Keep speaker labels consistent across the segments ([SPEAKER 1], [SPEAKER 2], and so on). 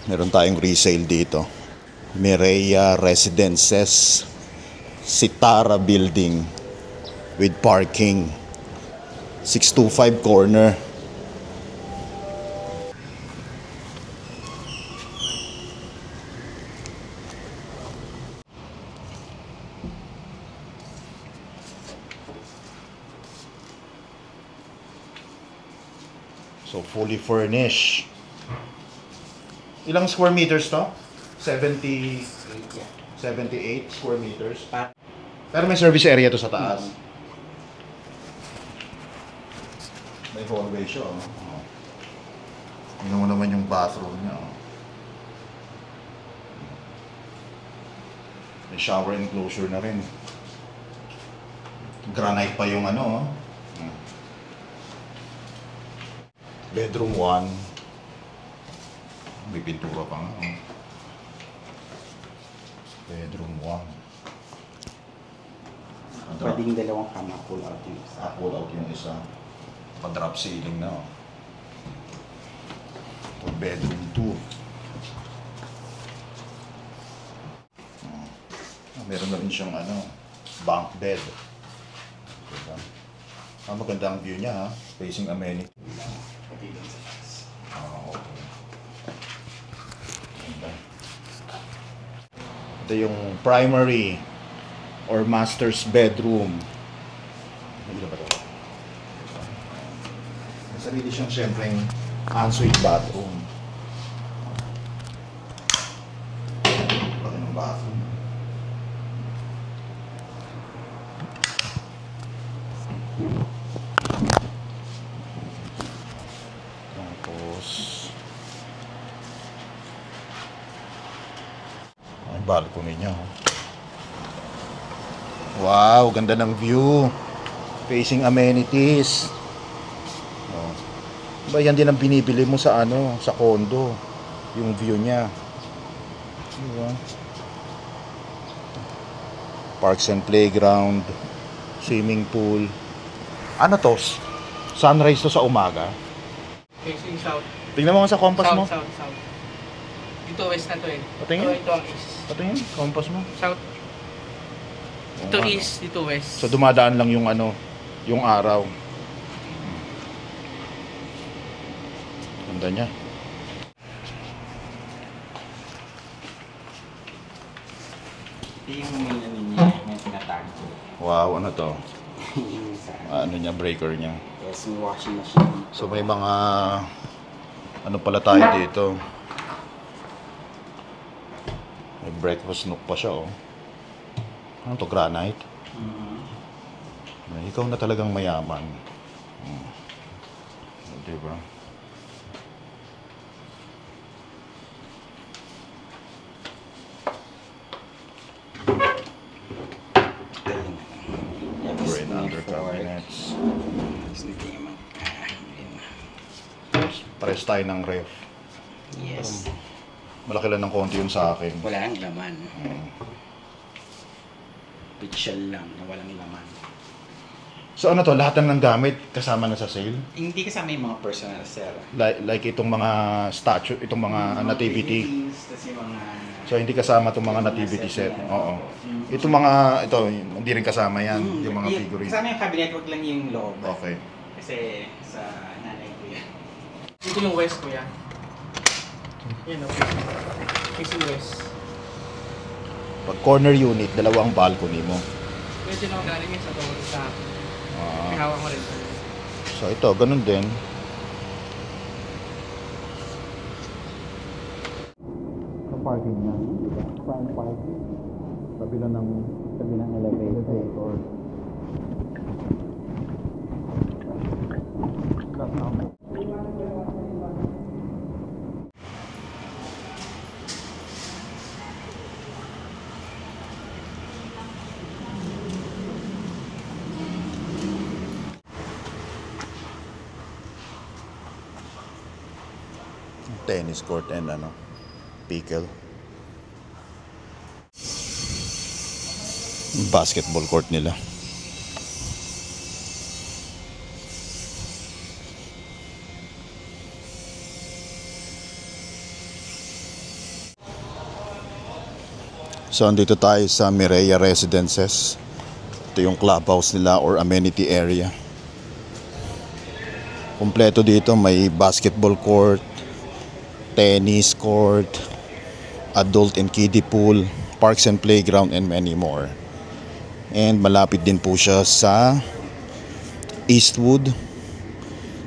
[SPEAKER 1] Meron tayong resale dito. Mireya Residences, Sitara Building with parking. 625 corner. So fully furnished. Ilang square meters to? 78 square meters. Pero may service area to sa taas. May hallway siya. Yun mo naman yung bathroom niya. May shower enclosure na rin. Granite pa yung ano. Bedroom 1. May pintura pa nga. Bedroom 1.
[SPEAKER 2] Pwedeng dalawang kama, pull out yung isa.
[SPEAKER 1] Pull out yung isa. Pa-drop ceiling na. Bedroom 2. Meron na rin siyang bunk bed. Diba? Maganda ang view niya, facing amenity.
[SPEAKER 2] Pati doon sa taas.
[SPEAKER 1] Okay. Ito yung primary or master's bedroom. Ano ba ito? May sarili siyang siyempre ensuite bathroom. Laki ng bathroom. Tapos ang balcony niya. Wow, ganda ng view. Facing amenities. Oh. Ba yan din ang binibili mo sa sa condo. Yung view niya. Diba? Parks and playground, swimming pool. Ano to? Sunrise to sa umaga.
[SPEAKER 3] Facing south.
[SPEAKER 1] Tingnan mo nga sa compass mo.
[SPEAKER 3] South. Dito west na to eh.
[SPEAKER 1] Patingin?
[SPEAKER 3] Ito ang east.
[SPEAKER 1] Patingin, compass mo.
[SPEAKER 3] South. Dito
[SPEAKER 1] Oo,
[SPEAKER 3] east, dito west.
[SPEAKER 1] So dumadaan lang yung yung araw. Ganda niya.
[SPEAKER 2] Ito yung niya, may tinatag ko.
[SPEAKER 1] Wow, ano to?
[SPEAKER 2] Yung sa
[SPEAKER 1] Ano niya, breaker niya.
[SPEAKER 2] yes, may washing machine.
[SPEAKER 1] So may mga pala tayo dito. May breakfast nook pa siya, oh. Ano to, granite? Ikaw na talagang mayaman. Diba? Brain under cabinets. Pares tayo ng ref.
[SPEAKER 2] Yes.
[SPEAKER 1] Malaki lang ng konti yun sa akin.
[SPEAKER 2] Wala ang laman. Picture lang na walang laman.
[SPEAKER 1] So ano to, lahat ng gamit kasama na sa sale?
[SPEAKER 2] Hindi kasama yung mga personal, sir.
[SPEAKER 1] Like itong mga statue, itong mga nativity.
[SPEAKER 2] Tas yung mga
[SPEAKER 1] So hindi kasama itong mga nativity set. Oo. Itong mga, hindi rin kasama yan, yung mga figurine.
[SPEAKER 2] Kasama yung cabinet, wag lang yung loob.
[SPEAKER 1] Okay.
[SPEAKER 2] Kasi sa nanay ko yan.
[SPEAKER 3] Dito yung west kuya. Yan o. Facing west.
[SPEAKER 1] Pag corner unit, dalawang balcony mo.
[SPEAKER 3] Medyo na galing yun sa tawag sa akin. May hawak mo rin.
[SPEAKER 1] So ito, ganun din. Ang parking niya, diba? Prime parking. Tabi ng elevator. Tennis court and pickle. Basketball court nila. So andito tayo sa Mireya Residences. Ito yung clubhouse nila or amenity area. Kompleto dito, may basketball court, tennis court, adult and kiddie pool, parks and playground, and many more. And malapit din po siya sa Eastwood,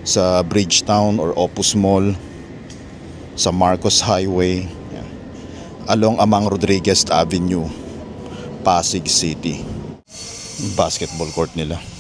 [SPEAKER 1] sa Bridgetown or Opus Mall, sa Marcos Highway, yan, along Amang Rodriguez Avenue, Pasig City. Basketball court nila.